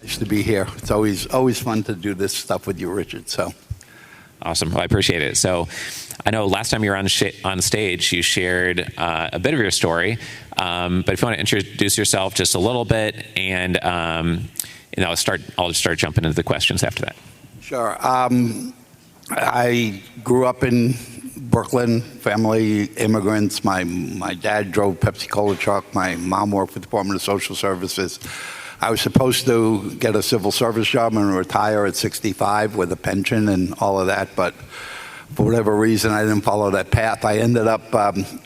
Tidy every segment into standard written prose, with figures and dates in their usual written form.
Nice to be here. It's always fun to do this stuff with you, Richard. So awesome. Well, I appreciate it. So I know last time you were on stage, you shared a bit of your story, but if you want to introduce yourself just a little bit, and I'll just start jumping into the questions after that. Sure. I grew up in Brooklyn, family immigrants. My dad drove Pepsi-Cola truck. My mom worked for the Department of Social Services. I was supposed to get a civil service job and retire at 65 with a pension and all of that, but for whatever reason, I didn't follow that path. I ended up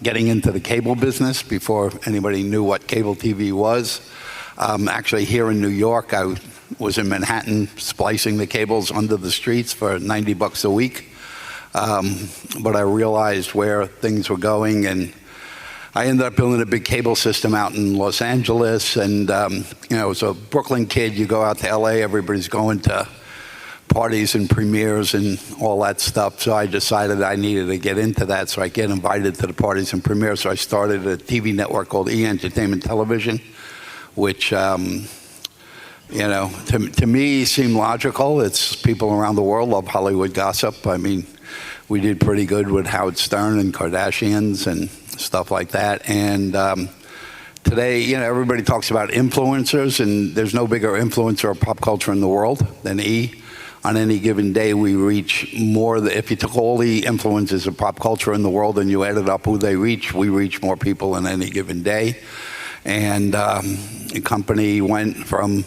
getting into the cable business before anybody knew what cable TV was. Actually, here in New York, I was in Manhattan splicing the cables under the streets for $90 a week. But I realized where things were going, and I ended up building a big cable system out in Los Angeles. And, as a Brooklyn kid, you go out to LA, everybody's going to parties and premieres and all that stuff. So I decided I needed to get into that, so I get invited to the parties and premieres. So I started a TV network called E! Entertainment Television, which, to me seemed logical. It's people around the world love Hollywood gossip. I mean, we did pretty good with Howard Stern and Kardashians and stuff like that. And today, everybody talks about influencers, and there's no bigger influencer of pop culture in the world than E! On any given day, we reach more. If you took all the influencers of pop culture in the world and you added up who they reach, we reach more people on any given day. And the company went from,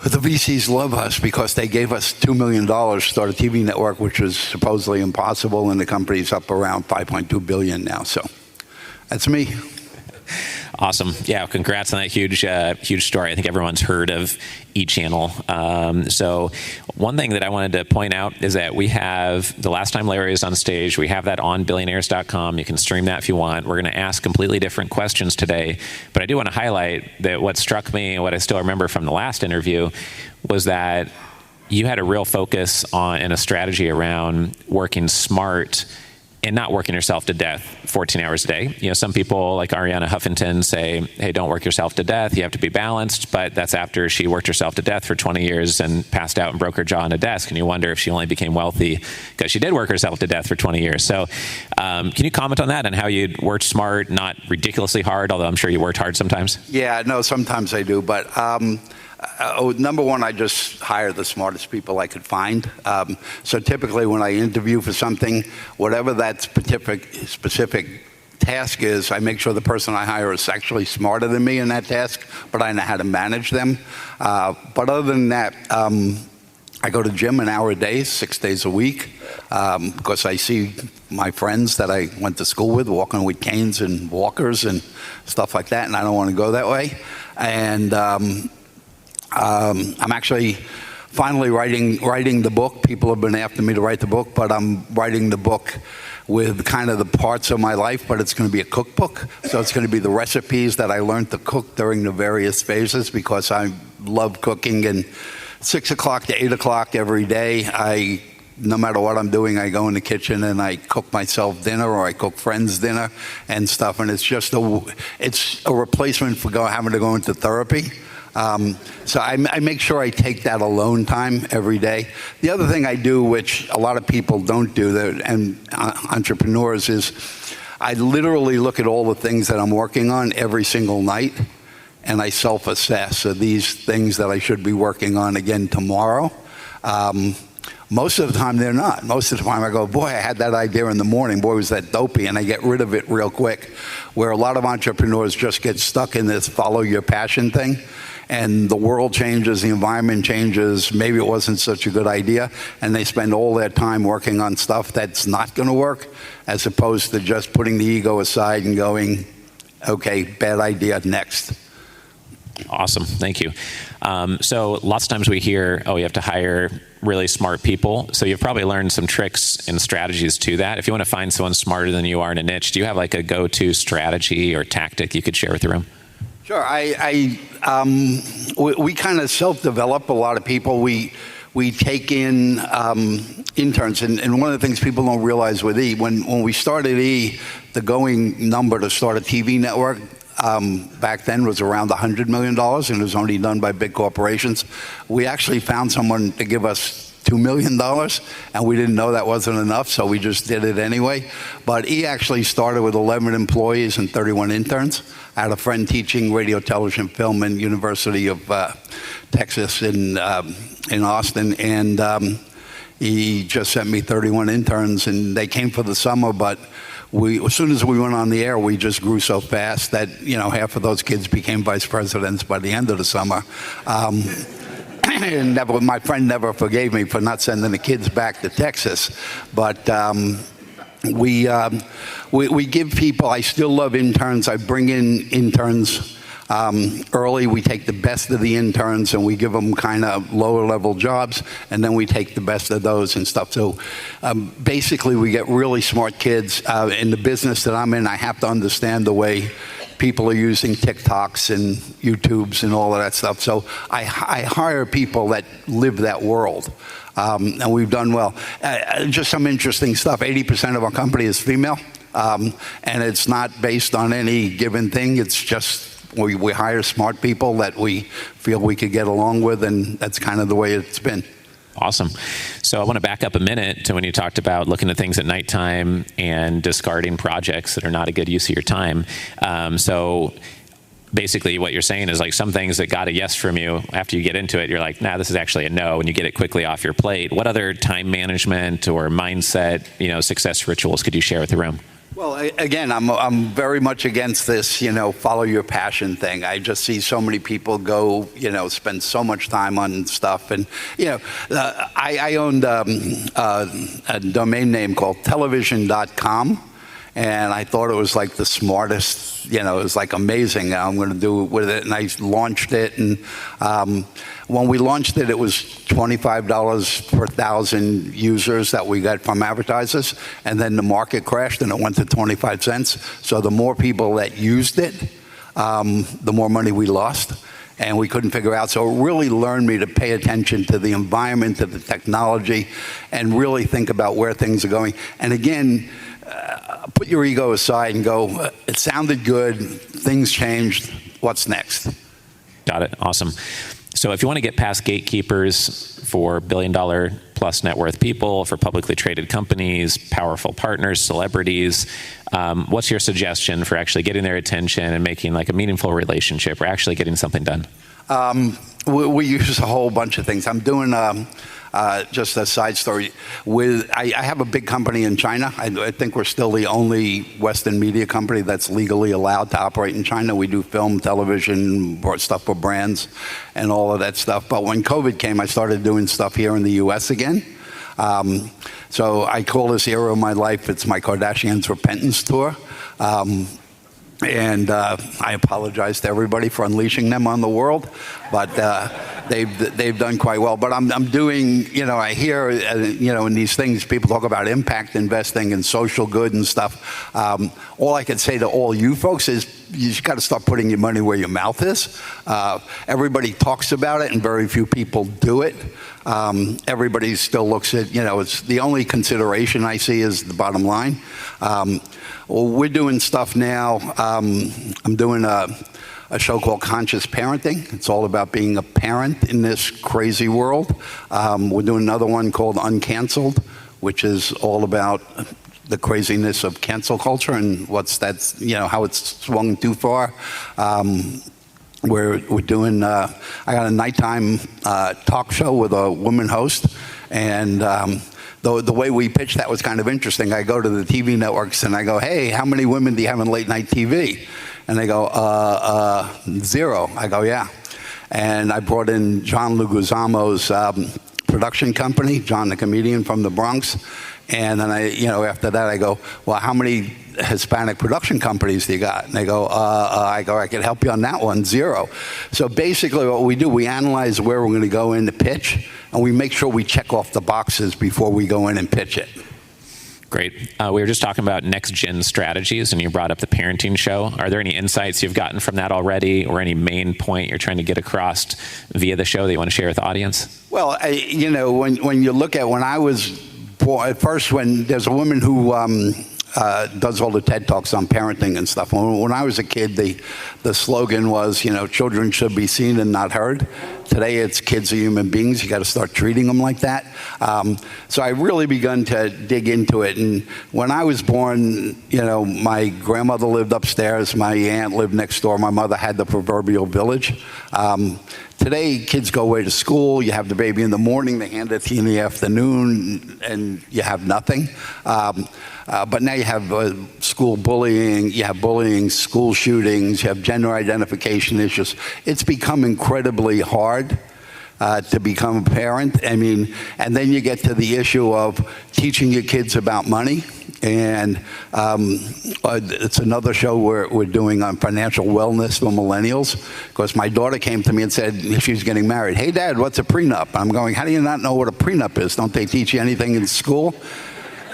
the VCs love us because they gave us $2 million to start a TV network, which was supposedly impossible, and the company's up around $5.2 billion now. So that's me. Awesome. Yeah, congrats on that huge story. I think everyone's heard of E-Channel. So one thing that I wanted to point out is that we have, the last time Larry was on stage, we have that on billionaires.com. You can stream that if you want. We're going to ask completely different questions today. But I do want to highlight that what struck me and what I still remember from the last interview was that you had a real focus on and a strategy around working smart and not working yourself to death 14 hours a day. Some people like Ariana Huffington say, hey, don't work yourself to death. You have to be balanced. But that's after she worked herself to death for 20 years and passed out and broke her jaw on a desk. And you wonder if she only became wealthy because she did work herself to death for 20 years. So can you comment on that and how you worked smart, not ridiculously hard, although I'm sure you worked hard sometimes? Yeah, no, sometimes I do. But number one, I just hire the smartest people I could find. So typically when I interview for something, whatever that specific task is, I make sure the person I hire is actually smarter than me in that task, but I know how to manage them. But other than that, I go to gym an hour a day, 6 days a week, because I see my friends that I went to school with walking with canes and walkers and stuff like that, and I don't want to go that way. And I'm actually finally writing the book. People have been after me to write the book, but I'm writing the book with kind of the parts of my life, but it's going to be a cookbook. So it's going to be the recipes that I learned to cook during the various phases, because I love cooking. And 6 o'clock to 8 o'clock every day, no matter what I'm doing, I go in the kitchen and I cook myself dinner, or I cook friends dinner and stuff. And it's just it's a replacement for having to go into therapy. So I make sure I take that alone time every day. The other thing I do, which a lot of people don't do, and entrepreneurs, is I literally look at all the things that I'm working on every single night, and I self-assess. So these things that I should be working on again tomorrow. Most of the time they're not. Most of the time I go, boy, I had that idea in the morning. Boy, was that dopey, and I get rid of it real quick. Where a lot of entrepreneurs just get stuck in this follow your passion thing. And the world changes, the environment changes, maybe it wasn't such a good idea, and they spend all their time working on stuff that's not going to work, as opposed to just putting the ego aside and going, okay, bad idea, next. Awesome, thank you. So lots of times we hear, you have to hire really smart people. So you've probably learned some tricks and strategies to that. If you want to find someone smarter than you are in a niche, do you have like a go-to strategy or tactic you could share with the room? Sure. We kind of self-develop a lot of people. We take in interns, and one of the things people don't realize with E, when we started E, the going number to start a TV network, back then was around $100 million, and it was only done by big corporations. We actually found someone to give us $2 million, and we didn't know that wasn't enough, so we just did it anyway. But he actually started with 11 employees and 31 interns. I had a friend teaching radio, television, film in University of Texas in Austin, and he just sent me 31 interns, and they came for the summer, but as soon as we went on the air, we just grew so fast that, half of those kids became vice presidents by the end of the summer. And my friend never forgave me for not sending the kids back to Texas. But we give people, I still love interns. I bring in interns early. We take the best of the interns and we give them kind of lower level jobs, and then we take the best of those and stuff. So basically we get really smart kids. In the business that I'm in, I have to understand the way people are using TikToks and YouTubes and all of that stuff. So I hire people that live that world. And we've done well. Just some interesting stuff. 80% of our company is female. And it's not based on any given thing. It's just we hire smart people that we feel we could get along with, and that's kind of the way it's been. Awesome. So I want to back up a minute to when you talked about looking at things at nighttime and discarding projects that are not a good use of your time. So basically what you're saying is like some things that got a yes from you, after you get into it, you're like, nah, this is actually a no, and you get it quickly off your plate. What other time management or mindset, success rituals could you share with the room? Well, again, I'm very much against this, follow your passion thing. I just see so many people go, spend so much time on stuff. And, I owned a domain name called television.com. And I thought it was like the smartest, it was like amazing. I'm going to do it with it. And I launched it. And when we launched it, it was $25 per 1,000 users that we got from advertisers. And then the market crashed and it went to 25 cents. So the more people that used it, the more money we lost. And we couldn't figure out. So it really learned me to pay attention to the environment, to the technology, and really think about where things are going. And again, put your ego aside and go, it sounded good, things changed, what's next? Got it. Awesome. So if you want to get past gatekeepers for billion-dollar-plus net worth people, for publicly traded companies, powerful partners, celebrities, what's your suggestion for actually getting their attention and making like a meaningful relationship or actually getting something done? We use a whole bunch of things. I'm doing just a side story. I have a big company in China. I think we're still the only Western media company that's legally allowed to operate in China. We do film, television, stuff for brands, and all of that stuff. But when COVID came, I started doing stuff here in the U.S. again. So I call this era of my life, it's my Kardashians Repentance Tour. And I apologize to everybody for unleashing them on the world, but they've done quite well. But I'm doing, I hear, in these things, people talk about impact investing and social good and stuff. All I can say to all you folks is you just got to start putting your money where your mouth is. Everybody talks about it and very few people do it. Everybody still looks at, it's the only consideration I see is the bottom line. Well, we're doing stuff now. I'm doing a show called Conscious Parenting. It's all about being a parent in this crazy world. We're doing another one called Uncanceled, which is all about the craziness of cancel culture and how it's swung too far. We're doing, I got a nighttime talk show with a woman host, and the way we pitched that was kind of interesting. I go to the TV networks and I go, hey, how many women do you have in late night TV? And they go, 0. I go, yeah. And I brought in John Leguizamo's production company, John the comedian from the Bronx. And then after that I go, well, how many Hispanic production companies do you got? And they go, I can help you on that one, 0. So basically what we do, we analyze where we're going to go in to pitch, and we make sure we check off the boxes before we go in and pitch it. Great. We were just talking about next-gen strategies, and you brought up the parenting show. Are there any insights you've gotten from that already, or any main point you're trying to get across via the show that you want to share with the audience? Well, when you look at when I was born, at first when there's a woman who does all the TED Talks on parenting and stuff. When I was a kid, the slogan was, children should be seen and not heard. Today, it's kids are human beings. You got to start treating them like that. So I really begun to dig into it. And when I was born, my grandmother lived upstairs. My aunt lived next door. My mother had the proverbial village. Today, kids go away to school. You have the baby in the morning. They hand it to you in the afternoon, and you have nothing. But now you have school bullying, you have bullying, school shootings, you have gender identification issues. It's become incredibly hard to become a parent. And then you get to the issue of teaching your kids about money. And it's another show we're doing on financial wellness for millennials. Because my daughter came to me and said she was getting married. Hey, Dad, what's a prenup? I'm going, how do you not know what a prenup is? Don't they teach you anything in school?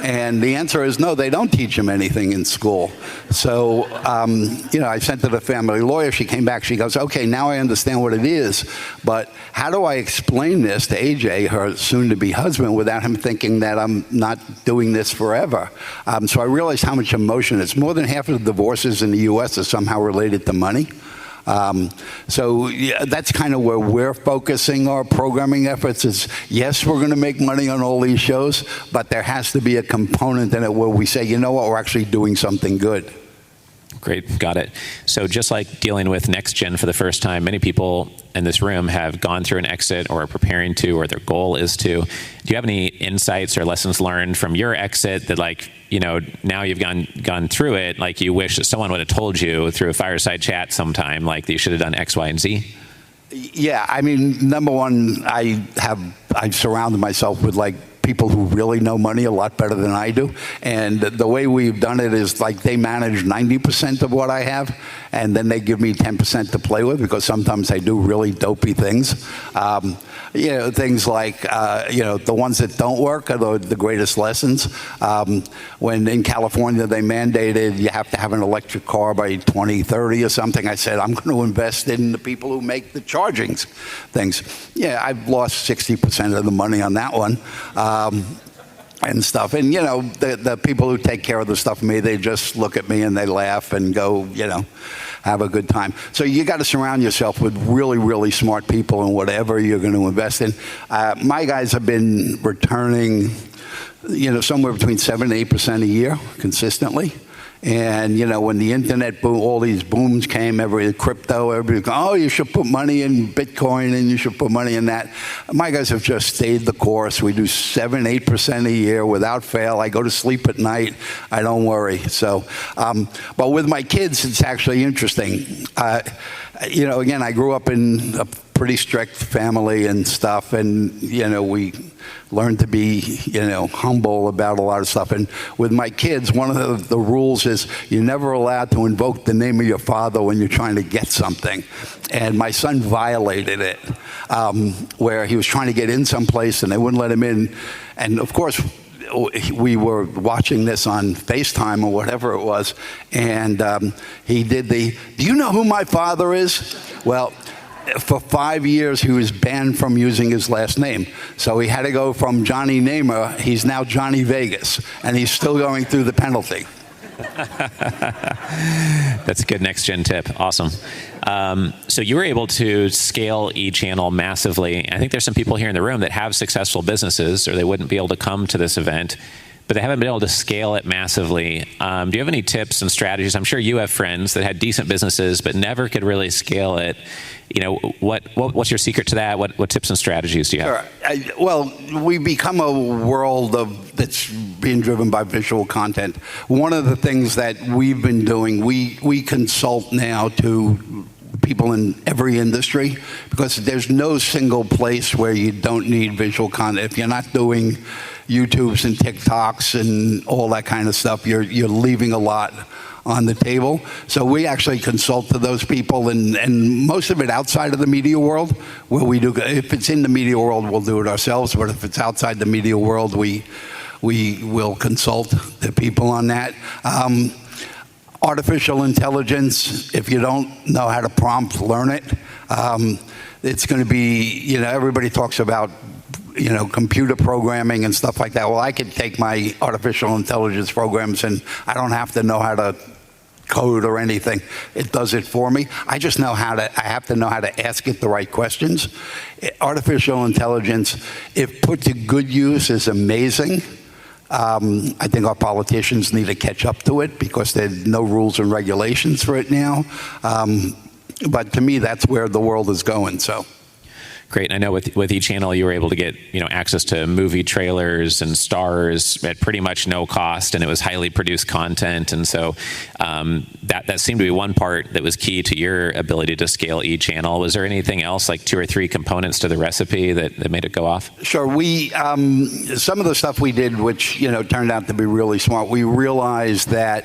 And the answer is no, they don't teach them anything in school. So, I sent to the family lawyer. She came back. She goes, okay, now I understand what it is. But how do I explain this to AJ, her soon-to-be husband, without him thinking that I'm not doing this forever? So I realized how much emotion. It's more than half of the divorces in the U.S. are somehow related to money. So that's kind of where we're focusing our programming efforts is, yes, we're going to make money on all these shows, but there has to be a component in it where we say, you know what, we're actually doing something good. Great, got it. So just like dealing with next gen for the first time, many people in this room have gone through an exit or are preparing to, or their goal is to. Do you have any insights or lessons learned from your exit that now you've gone through it, like you wish that someone would have told you through a fireside chat sometime, like that you should have done X, Y, and Z? Yeah, number one, I've surrounded myself with people who really know money a lot better than I do. And the way we've done it is they manage 90% of what I have, and then they give me 10% to play with, because sometimes I do really dopey things. Things like, the ones that don't work are the greatest lessons. When in California they mandated you have to have an electric car by 2030 or something, I said, I'm going to invest in the people who make the charging things. Yeah, I've lost 60% of the money on that one. And stuff. And, the people who take care of the stuff for me, they just look at me and they laugh and go, have a good time. So you got to surround yourself with really, really smart people in whatever you're going to invest in. My guys have been returning, somewhere between 7 and 8% a year consistently. And, when the internet boom, all these booms came, crypto, everybody goes, oh, you should put money in Bitcoin and you should put money in that. My guys have just stayed the course. We do 7, 8% a year without fail. I go to sleep at night. I don't worry. So, but with my kids, it's actually interesting. Again, I grew up in a pretty strict family and stuff, and we learned to be humble about a lot of stuff. And with my kids, one of the rules is you're never allowed to invoke the name of your father when you're trying to get something. And my son violated it, where he was trying to get in someplace and they wouldn't let him in. And of course, we were watching this on FaceTime or whatever it was, and he did do you know who my father is? Well, for 5 years, he was banned from using his last name. So he had to go from Johnny Namer, he's now Johnny Vegas, and he's still going through the penalty. That's a good next gen tip. Awesome. So you were able to scale eChannel massively. I think there's some people here in the room that have successful businesses, or they wouldn't be able to come to this event, but they haven't been able to scale it massively. Do you have any tips and strategies? I'm sure you have friends that had decent businesses but never could really scale it. What's your secret to that? What tips and strategies do you have? Sure. Well, we become a world that's being driven by visual content. One of the things that we've been doing, we consult now to people in every industry, because there's no single place where you don't need visual content. If you're not doing YouTubes and TikToks and all that kind of stuff, you're leaving a lot on the table. So we actually consult to those people, and most of it outside of the media world, where we do. If it's in the media world, we'll do it ourselves. But if it's outside the media world, we will consult the people on that. Artificial intelligence, if you don't know how to prompt, learn it. It's going to be, everybody talks about computer programming and stuff like that. Well, I could take my artificial intelligence programs and I don't have to know how to code or anything. It does it for me. I just know I have to know how to ask it the right questions. Artificial intelligence, if put to good use, is amazing. I think our politicians need to catch up to it because there's no rules and regulations for it now. But to me, that's where the world is going. So. Great. And I know with eChannel, you were able to get access to movie trailers and stars at pretty much no cost, and it was highly produced content. And so that seemed to be one part that was key to your ability to scale eChannel. Was there anything else, like 2 or 3 components to the recipe that made it go off? Sure. We some of the stuff we did, which turned out to be really smart. We realized that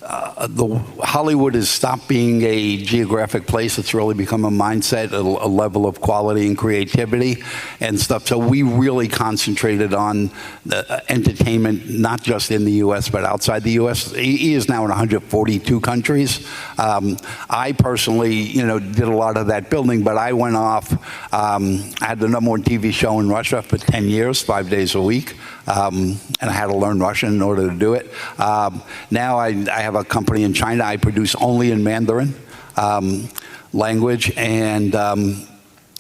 Hollywood has stopped being a geographic place. It's really become a mindset, a level of quality and creativity and stuff. So we really concentrated on the entertainment, not just in the U.S., but outside the U.S. He is now in 142 countries. I personally, did a lot of that building, but I went off. I had the #1 TV show in Russia for 10 years, 5 days a week. And I had to learn Russian in order to do it. Now I have a company in China. I produce only in Mandarin language, and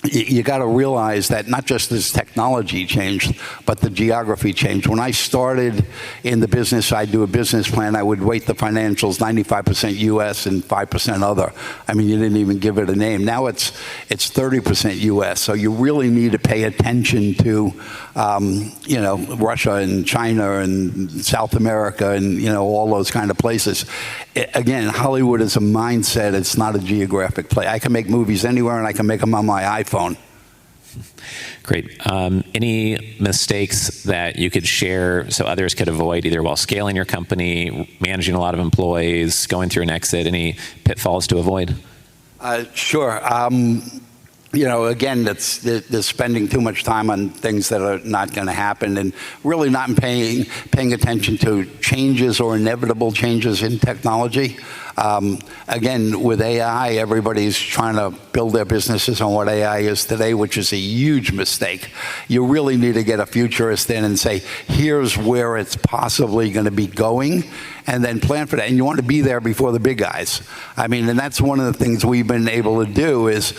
you got to realize that not just this technology changed, but the geography changed. When I started in the business, I'd do a business plan. I would weight the financials 95% U.S. and 5% other. I mean, you didn't even give it a name. Now it's 30% U.S. So you really need to pay attention to, Russia and China and South America and, all those kind of places. Again, Hollywood is a mindset. It's not a geographic play. I can make movies anywhere, and I can make them on my iPhone. Great. Any mistakes that you could share so others could avoid, either while scaling your company, managing a lot of employees, going through an exit? Any pitfalls to avoid? Sure. Again, it's spending too much time on things that are not going to happen, and really not paying attention to changes or inevitable changes in technology. Again, with AI, everybody's trying to build their businesses on what AI is today, which is a huge mistake. You really need to get a futurist in and say, here's where it's possibly going to be going, and then plan for that. And you want to be there before the big guys. I mean, and that's one of the things we've been able to do is,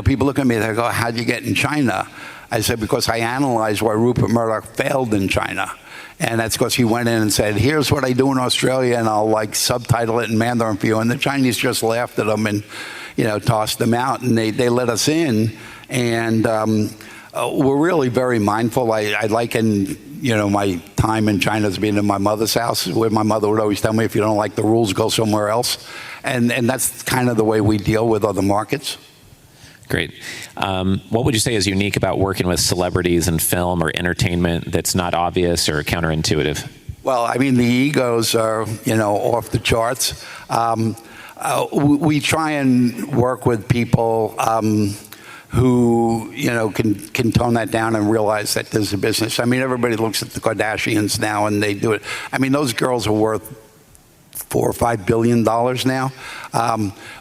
people look at me and they go, how'd you get in China? I said, because I analyzed why Rupert Murdoch failed in China. And that's because he went in and said, here's what I do in Australia, and I'll subtitle it in Mandarin for you. And the Chinese just laughed at him and, tossed them out. And they let us in. And we're really very mindful. I liken, my time in China as being in my mother's house, where my mother would always tell me, if you don't like the rules, go somewhere else. And that's kind of the way we deal with other markets. Great. What would you say is unique about working with celebrities in film or entertainment that's not obvious or counterintuitive? Well, I mean, the egos are, off the charts. We try and work with people who, can tone that down and realize that there's a business. I mean, everybody looks at the Kardashians now and they do it. I mean, those girls are worth $4 or $5 billion now.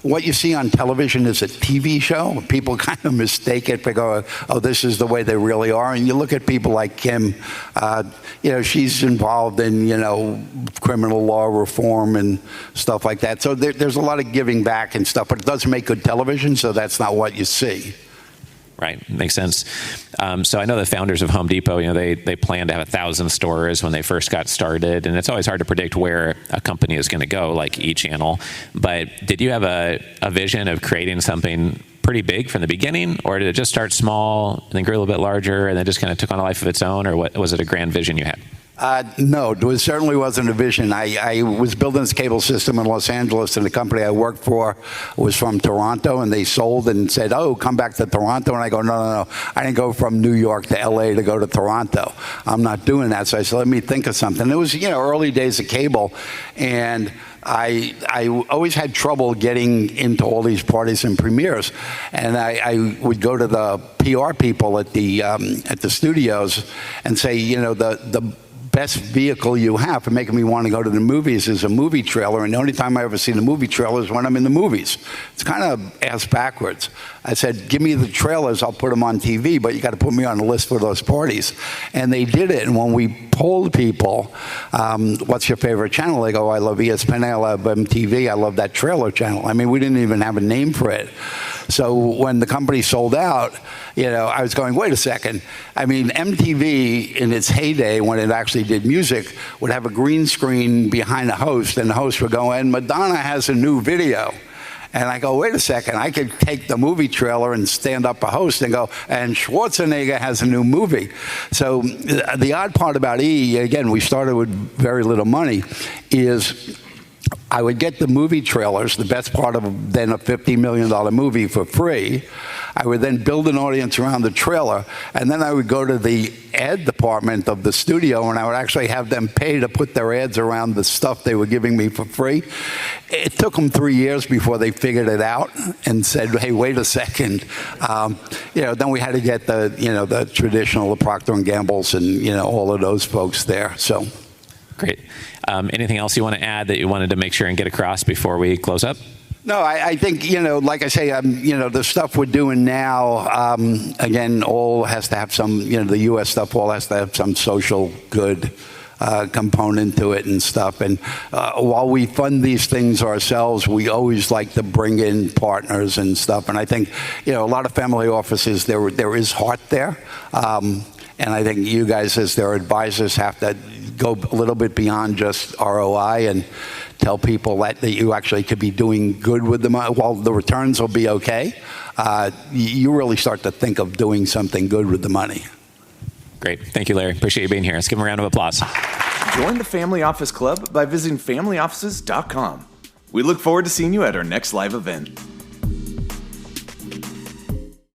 What you see on television is a TV show. People kind of mistake it. They go, oh, this is the way they really are. And you look at people like Kim, she's involved in, criminal law reform and stuff like that. So there's a lot of giving back and stuff, but it doesn't make good television, so that's not what you see. Right, makes sense. So I know the founders of Home Depot, they planned to have 1,000 stores when they first got started, and it's always hard to predict where a company is going to go, like eChannel. But did you have a vision of creating something pretty big from the beginning, or did it just start small and then grew a little bit larger and then just kind of took on a life of its own, or was it a grand vision you had? No, it certainly wasn't a vision. I was building this cable system in Los Angeles, and the company I worked for was from Toronto, and they sold and said, oh, come back to Toronto. And I go, no. I didn't go from New York to L.A. to go to Toronto. I'm not doing that. So I said, let me think of something. It was, early days of cable, and I always had trouble getting into all these parties and premieres, and I would go to the PR people at the studios and say, the best vehicle you have for making me want to go to the movies is a movie trailer, and the only time I ever see the movie trailer is when I'm in the movies. It's kind of ass backwards. I said, give me the trailers, I'll put them on TV, but you got to put me on the list for those parties. And they did it, and when we polled people, what's your favorite channel? They go, I love ESPN, I love MTV, I love that trailer channel. I mean, we didn't even have a name for it. So when the company sold out, I was going, wait a second. I mean, MTV in its heyday, when it actually did music, would have a green screen behind the host, and the host would go, and Madonna has a new video. And I go, wait a second, I could take the movie trailer and stand up a host and go, and Schwarzenegger has a new movie. So the odd part about E, again, we started with very little money, is I would get the movie trailers, the best part of then a $50 million movie, for free. I would then build an audience around the trailer, and then I would go to the ad department of the studio, and I would actually have them pay to put their ads around the stuff they were giving me for free. It took them 3 years before they figured it out and said, hey, wait a second. Then we had to get the traditional, the Procter & Gamble's and, all of those folks there. So. Great. Anything else you want to add that you wanted to make sure and get across before we close up? No, I think, like I say, the stuff we're doing now, again, all has to have some, the U.S. stuff all has to have some social good component to it and stuff. And while we fund these things ourselves, we always like to bring in partners and stuff. And I think, a lot of family offices, there is heart there. And I think you guys, as their advisors, have to go a little bit beyond just ROI and tell people that you actually could be doing good with them. While the returns will be okay, you really start to think of doing something good with the money. Great. Thank you, Larry. Appreciate you being here. Let's give him a round of applause. Join the Family Office Club by visiting familyoffices.com. We look forward to seeing you at our next live event.